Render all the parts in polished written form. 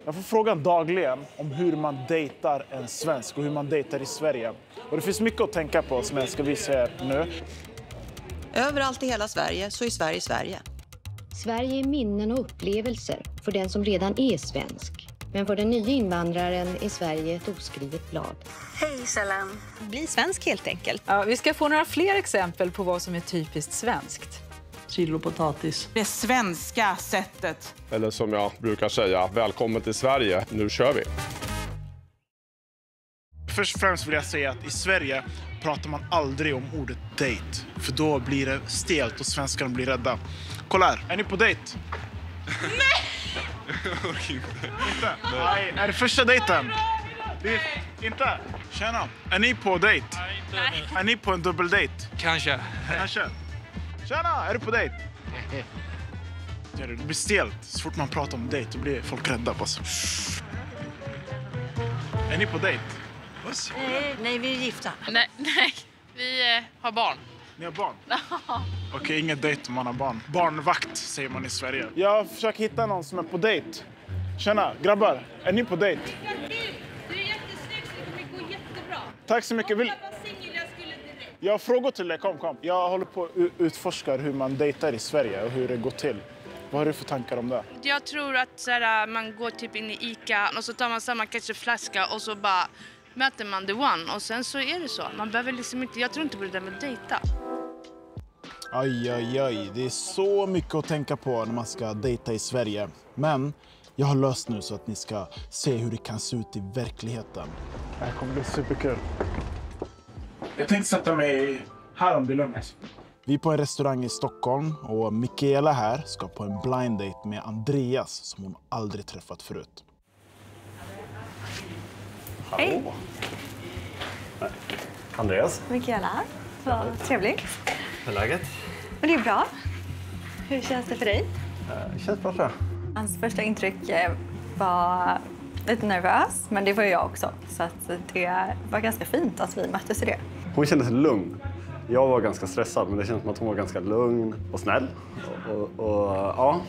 Jag får frågan dagligen om hur man dejtar en svensk och hur man dejtar i Sverige. Och det finns mycket att tänka på som jag ska visa er nu. Överallt i hela Sverige så är Sverige Sverige. Sverige är minnen och upplevelser för den som redan är svensk. Men för den nya invandraren är Sverige ett oskrivet blad. Hej Salam. Bli svensk helt enkelt. Ja, vi ska få några fler exempel på vad som är typiskt svenskt. Sill och potatis. Det svenska sättet. Eller som jag brukar säga, välkommen till Sverige, nu kör vi. Först och främst vill jag säga att i Sverige pratar man aldrig om ordet date. För då blir det stelt och svenskarna blir rädda. Kolla här, är ni på date? Nej! Inte? Nej. Är det första dejten? Inte? Tjena, är ni på date? Nej. Är ni på en dubbeldate? Kanske. Tjena, är du på dejt? Det blir stelt. Så fort man pratar om dejt så blir folk rädda. Alltså. Är ni på dejt? Nej, vi är gifta. Nej, vi har barn. Ni har barn? Okej, ingen dejt om man har barn. Barnvakt säger man i Sverige. Jag försöker hitta någon som är på dejt. Tjena, grabbar. Är ni på dejt? Du är jättesnygg så det kommer gå jättebra. Tack så mycket. Jag var singel, jag skulle direkt. Jag har frågor till dig, kom. Jag håller på att utforska hur man dejtar i Sverige och hur det går till. Vad har du för tankar om det? Jag tror att man går typ in i Ica och så tar man samma ketchupflaska och så bara möter man the one. Och sen så är det så. Man behöver liksom inte, jag tror inte på det där med dejta. Aj. Det är så mycket att tänka på när man ska dejta i Sverige. Men jag har löst nu så att ni ska se hur det kan se ut i verkligheten. Det här kommer bli superkul. Jag tänkte sätta mig här om det är lugnt. Vi är på en restaurang i Stockholm och Mikaela här ska på en blind date med Andreas som hon aldrig träffat förut. Hej. Andreas. Mikaela. Vad trevligt. Hur är läget? Och det är bra. Hur känns det för dig? Det känns bra, tror jag. Hans första intryck var lite nervös, men det var jag också. Så att det var ganska fint att vi möttes i det. Hon kändes lugn. Jag var ganska stressad, men det känns som att hon var ganska lugn och snäll. Ja,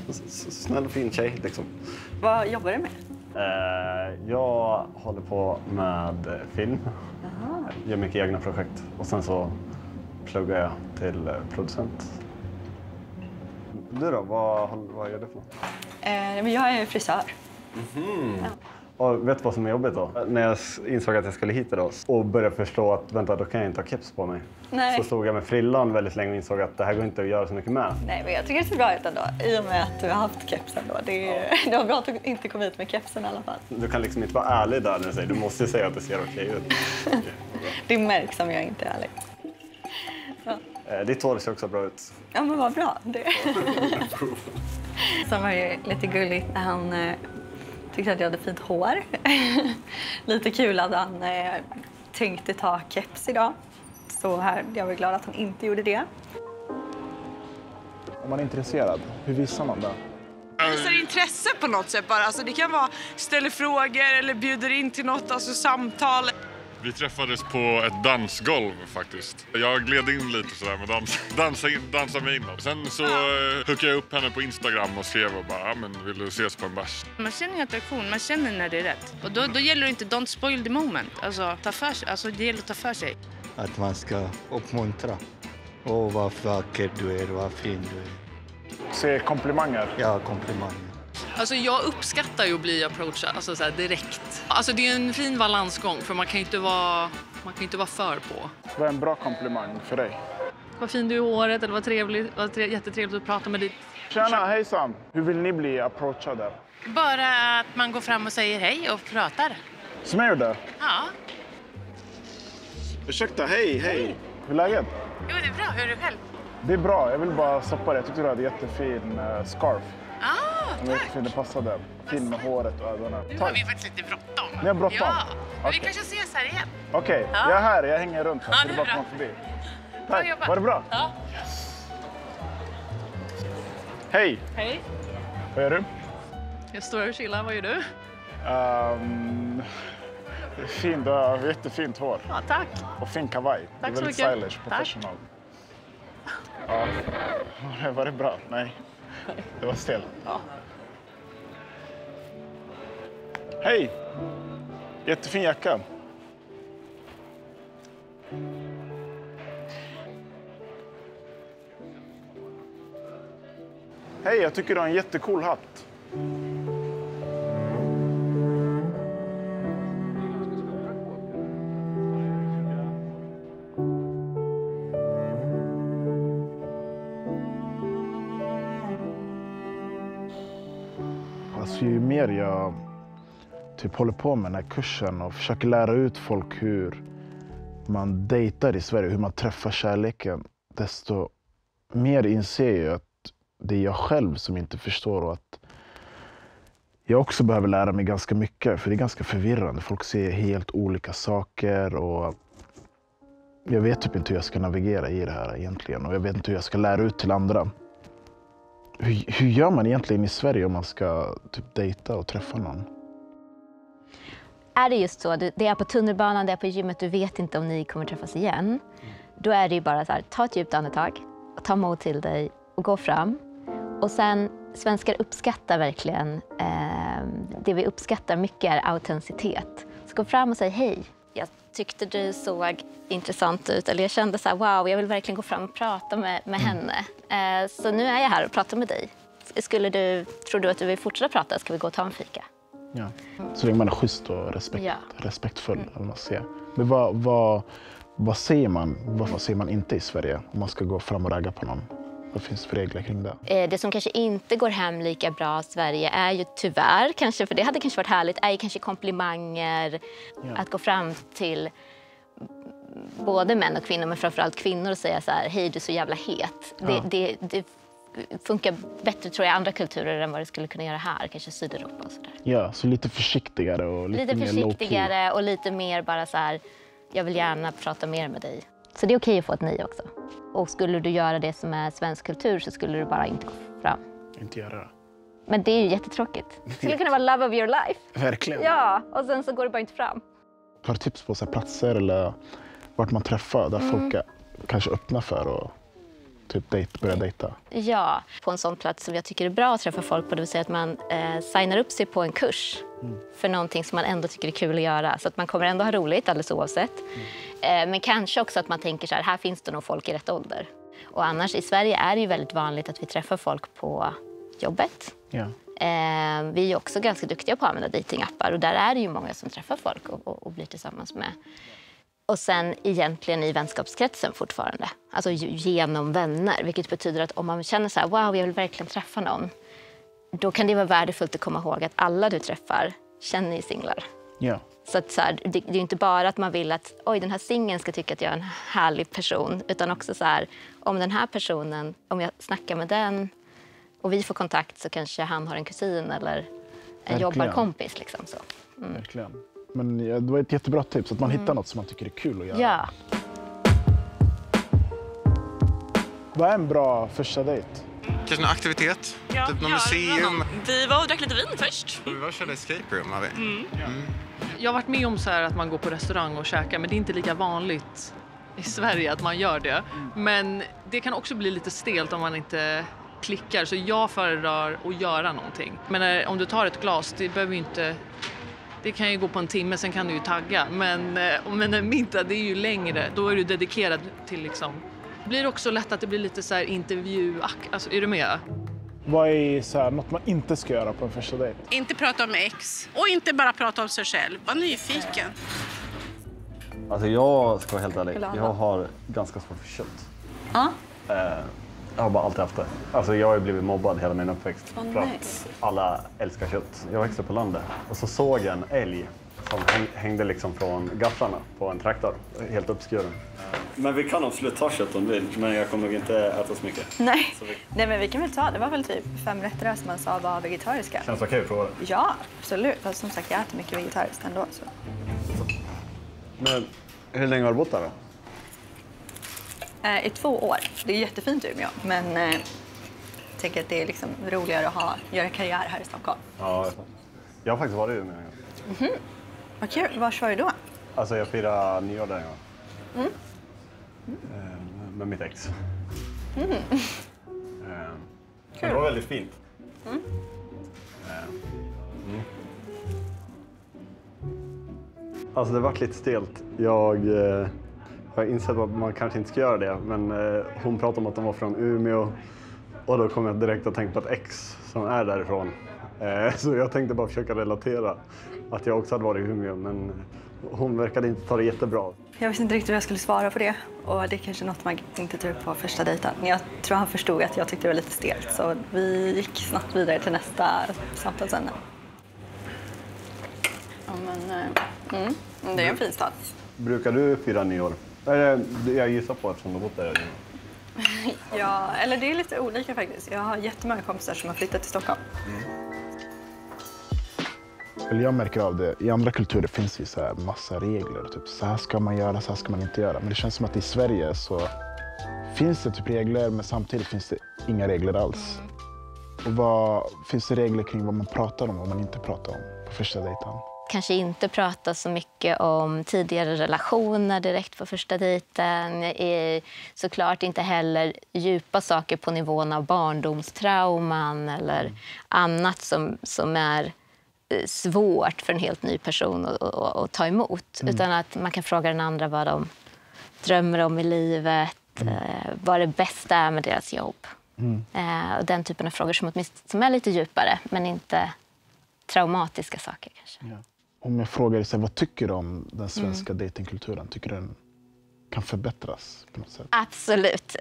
snäll och fin tjej liksom. Vad jobbar du med? Jag håller på med film. Aha. Gör mycket egna projekt. Och sen så pluggar jag till producent. Du då? Vad gör du för något? Men jag är frisör. Mm-hmm. Ja. Och vet du vad som är jobbigt då? När jag insåg att jag skulle hit idag och började förstå att vänta, då kan jag inte ha keps på mig. Nej. Så stod jag med frillan väldigt länge och insåg att det här går inte att göra så mycket med. Nej, men jag tycker det ser bra ut ändå. I och med att du har haft kepsen då. Det var bra att du inte kom hit med kepsen i alla fall. Du kan liksom inte vara ärlig där när du säger. Du måste säga att det ser okej ut. Okay. Det märks om jag inte är ärlig. Så. Ditt hår ser också bra ut. Ja, men vad bra. Det. Sen var det lite gulligt när han tyckte att jag hade fint hår. Lite kul att han tänkte ta keps idag. Så jag var glad att han inte gjorde det. Om man är intresserad, hur visar man det? Visar intresse på något sätt bara. Alltså det kan vara ställer frågor eller bjuder in till något, alltså samtal. Vi träffades på ett dansgolv faktiskt. Jag gled in lite sådär med dansa mig in. Sen så hookade jag upp henne på Instagram och skrev och bara, men vill du ses på en bärs? Man känner attraktion, man känner när det är rätt. Och då gäller det inte don't spoil the moment. Alltså, det gäller att ta för sig. Att man ska uppmuntra. Åh, vad vacker du är, vad fin du är. Se komplimanger? Ja, komplimanger. Alltså jag uppskattar ju att bli approachad, alltså så här direkt. Alltså det är en fin balansgång för man kan ju inte vara för på. Vad är en bra komplimang för dig? Vad fin du är i håret eller vad trevligt, jättetrevligt att prata med dig. Tjena, hejsan. Hur vill ni bli approachade? Bara att man går fram och säger hej och pratar. Som jag gjorde? Ja. Ursäkta, hej. Hur är läget? Jo, det är bra. Hur är du själv? Det är bra. Jag vill bara stoppa det. Jag tyckte du hade jättefin scarf. Tack. Det passade. Fin med håret och ögonen. Nu har vi faktiskt lite bråttom. Ni har bråttom? Ja, men vi Okay. kanske ses här igen. Okej, jag är här. Jag hänger runt här. Ja, Så det är bara bra. komma förbi. Bra Tack. jobbat. Var det bra? Ja. Hej. Hej. Vad gör du? Jag står här och chillar, vad gör du? Fint, du har jättefint hår. Ja, tack. Och fin kavaj. Tack det är så väldigt mycket. stylish, professional. Ja. Var det bra? Nej. Det var stelt. Ja. Hej! Jättefin jacka. Hej, jag tycker du har en jättecool hatt. Alltså, ju mer jag håller på med den här kursen och försöker lära ut folk hur man dejtar i Sverige, hur man träffar kärleken, desto mer inser jag att det är jag själv som inte förstår och att jag också behöver lära mig ganska mycket, för det är ganska förvirrande. Folk ser helt olika saker och jag vet typ inte hur jag ska navigera i det här egentligen och jag vet inte hur jag ska lära ut till andra. Hur gör man egentligen i Sverige om man ska typ dejta och träffa någon? Är det just så, det är på tunnelbanan, det är på gymmet, du vet inte om ni kommer träffas igen. Då är det ju bara så här, ta ett djupt andetag och ta mod till dig och gå fram. Och sen, svenskar uppskattar verkligen, det vi uppskattar mycket är autenticitet. Så gå fram och säg hej. Jag tyckte du såg intressant ut, eller jag kände så här, wow, jag vill verkligen gå fram och prata med henne. Så nu är jag här och pratar med dig. Tror du att du vill fortsätta prata? Ska vi gå och ta en fika? Ja. Så länge man är schysst och respektfull. Man ser. Men vad säger man? Varför säger man inte i Sverige om man ska gå fram och ragga på någon? Vad finns det för regler kring det? Det som kanske inte går hem lika bra i Sverige är ju tyvärr, kanske, för det hade kanske varit härligt, är ju kanske komplimanger. Ja. Att gå fram till både män och kvinnor, men framförallt kvinnor och säga så här, hej du är så jävla het. Ja. Det funkar bättre tror jag i andra kulturer än vad det skulle kunna göra här, kanske Sydeuropa och sådär. Ja, så lite försiktigare och lite mer försiktigare och lite mer bara så här, jag vill gärna prata mer med dig. Så det är okej att få ett nej också. Och skulle du göra det som är svensk kultur så skulle du bara inte gå fram. Inte göra det. Men det är ju jättetråkigt. Det skulle kunna vara love of your life. Verkligen. Ja, och sen så går det bara inte fram. Har du tips på så här platser eller vart man träffar där folk är kanske öppna för att typ börja dejta? Ja, på en sån plats som jag tycker är bra att träffa folk på, det vill säga att man signar upp sig på en kurs för någonting som man ändå tycker är kul att göra. Så att man kommer ändå ha roligt alldeles oavsett. Men kanske också att man tänker så här finns det nog folk i rätt ålder. Och annars i Sverige är det ju väldigt vanligt att vi träffar folk på jobbet. Ja. Vi är också ganska duktiga på att använda datingappar och där är det ju många som träffar folk och blir tillsammans med. Och sen egentligen i vänskapskretsen fortfarande. Alltså genom vänner. Vilket betyder att om man känner så här, wow, jag vill verkligen träffa någon. Då kan det vara värdefullt att komma ihåg att alla du träffar känner ju singlar. Ja. Så att så här, det är inte bara att man vill att den här singeln ska tycka att jag är en härlig person. Utan också så här, om den här personen, om jag snackar med den och vi får kontakt så kanske han har en kusin eller en jobbarkompis. Liksom, så. Verkligen. Men det var ett jättebra tips, att man hittar något som man tycker är kul att göra. Ja. Vad är en bra första dejt? Kanske någon aktivitet, typ någon museum. Vi var och drack lite vin först. Vi var och körde escape room, har vi. Jag har varit med om så här att man går på restaurang och käkar, men det är inte lika vanligt i Sverige att man gör det. Men det kan också bli lite stelt om man inte klickar, så jag föredrar att göra någonting. Men om du tar ett glas, det behöver ju inte... Det kan ju gå på en timme, sen kan du ju tagga. Men om en middag, det är ju längre. Då är du dedikerad till liksom... Det blir också lätt att det blir lite så här intervju... Alltså, är du med? Vad är så här, något man inte ska göra på en första dejt? Inte prata om ex. Och inte bara prata om sig själv. Var nyfiken. Alltså jag ska vara helt ärlig. Jag har ganska svårt för kött. Ja. Jag har bara alltid haft det. Alltså jag har ju blivit mobbad hela min uppväxt. För att alla älskar kött. Jag växte på landet. Och så såg jag en älg som hängde liksom från gafflarna på en traktor. Helt uppskuren. Men vi kan absolut ta kött om du vill. Men jag kommer nog inte äta så mycket. Nej. Nej, men vi kan väl ta. Det var väl typ 5 rätter som man sa var vegetariska. Känns okej att prova. Ja, absolut. Fast som sagt, jag äter mycket vegetariskt ändå. Så. Men hur länge har du bott där då? I 2 år. Det är jättefint i Umeå, men jag tänker att det är liksom roligare att göra karriär här i Stockholm. Ja, jag har faktiskt varit i Umeå. Vad kul. Var var du då? Alltså jag firade nyår där en gång. Med mitt ex. Det var väldigt fint. Alltså det varit lite stelt. Jag har insett att man kanske inte ska göra det. Men hon pratade om att de var från Umeå. Och då kom jag direkt att tänka på ett ex som är därifrån. Så jag tänkte bara försöka relatera att jag också hade varit i Umeå. Men hon verkade inte ta det jättebra. Jag visste inte riktigt hur jag skulle svara på det. Och det är kanske något man inte tar upp på första dejten. Men jag tror han förstod att jag tyckte det var lite stelt. Så vi gick snabbt vidare till nästa samtalsämne. Ja, men det är en fin stad. Brukar du fira nyår? Jag gissar på eftersom du bott där. Ja, eller det är lite olika faktiskt. Jag har jättemånga kompisar som har flyttat till Stockholm. Jag märker av det. I andra kulturer finns ju så här massa regler. Typ, så här ska man göra, så här ska man inte göra. Men det känns som att i Sverige så finns det typ regler, men samtidigt finns det inga regler alls. Och finns det regler kring vad man pratar om och vad man inte pratar om på första dejten? Kanske inte prata så mycket om tidigare relationer direkt på första dejten. Såklart inte heller djupa saker på nivån av barndomstrauman eller annat som är svårt för en helt ny person att ta emot. Utan att man kan fråga den andra vad de drömmer om i livet, vad det bästa är med deras jobb. Och den typen av frågor som är lite djupare, men inte traumatiska saker kanske. Ja. Om jag frågar dig, vad tycker du om den svenska datingkulturen? Tycker du den kan förbättras på något sätt? Absolut,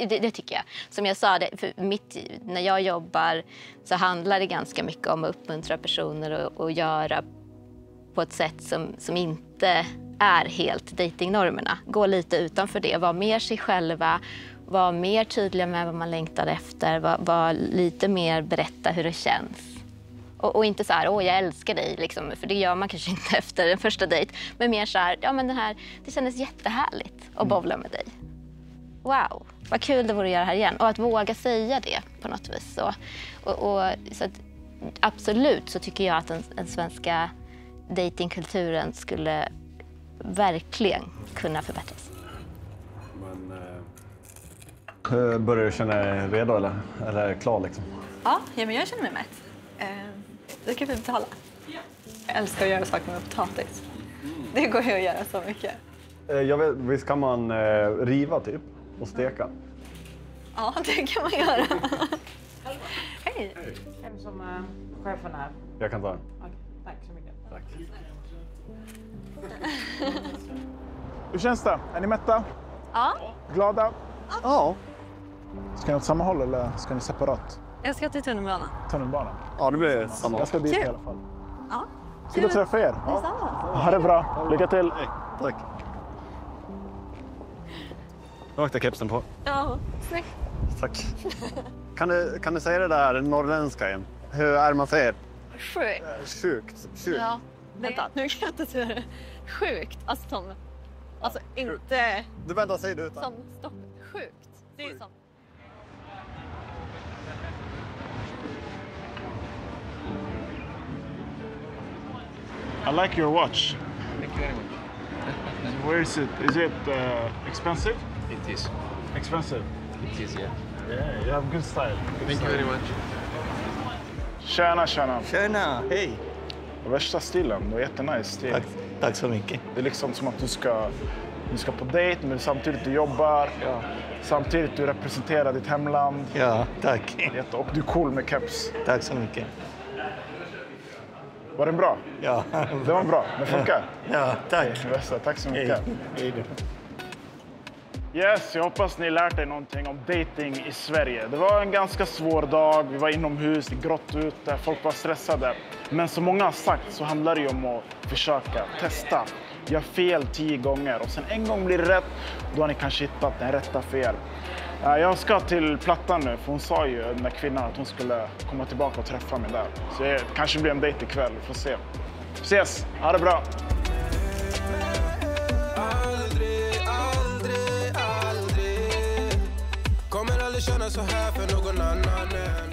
det tycker jag. Som jag sa, när jag jobbar så handlar det ganska mycket om att uppmuntra personer och göra på ett sätt som inte är helt datingnormerna. Gå lite utanför det, vara mer sig själva, vara mer tydliga med vad man längtar efter, vara lite mer berätta hur det känns. Och inte så här, jag älskar dig, liksom, för det gör man kanske inte efter en första dejt. Men mer så här, det kändes jättehärligt att bowla med dig. Wow, vad kul det vore att göra här igen. Och att våga säga det på något vis. Så att, absolut så tycker jag att den svenska datingkulturen skulle verkligen kunna förbättras. Men, börjar du känna dig redo eller är klar liksom? Ja, men jag känner mig mätt. Det kan vi betala. Jag älskar att göra saker med potatis. Det går ju att göra så mycket. Jag vet, visst kan man riva typ och steka? Ja, det kan man göra. Hej. Vem som chefen är? Jag kan ta den. Okej, tack så mycket. Tack. Hur känns det? Är ni mätta? Ja. Glada? Ja. Ska ni åt samma håll eller ska ni separat? Jag ska till tunnelbanan. Tunnelbanan? Ja, det blir samma. Jag ska dit i alla fall. Ja. Kul att träffa er. Detsamma. Ha det bra. Lycka till. Tack. Jag åkte kepsen på. Ja, snyggt. Tack. Kan du säga det där norrländska igen? Hur är man säger? Sjukt. Sjukt. Ja. Vänta, nu kan jag inte säga det. Sjukt. Alltså som... Alltså inte... Du vänta, säg det utan. Som stopp. Sjukt. Det är ju som... I like your watch. Thank you very much. Where is it? Is it expensive? It is. Expensive? It is, yeah. Yeah, you have good style. Thank you very much. Tjena. Tjena, hej. Värsta stilen, det var jättenice stil. Tack så mycket. Det är liksom som att du ska på dejt, men samtidigt du jobbar. Ja. Samtidigt du representerar ditt hemland. Ja, tack. Och du är cool med keps. Tack så mycket. Var den bra? Ja. Det var bra, det funkar. Ja, tack. Tack så mycket. Hej då. Yes, jag hoppas ni lärt er någonting om dating i Sverige. Det var en ganska svår dag, vi var inomhus, det grått ute, folk var stressade. Men som många har sagt så handlar det ju om att försöka, testa. Gör fel 10 gånger och sen en gång blir det rätt, då har ni kanske hittat den rätta för er. Jag ska till Plattan nu, för hon sa ju, den där kvinnan, att hon skulle komma tillbaka och träffa mig där. Så det kanske blir en dejt ikväll, vi får se. Ses, ha det bra! Kommer aldrig känna så här för någon annan än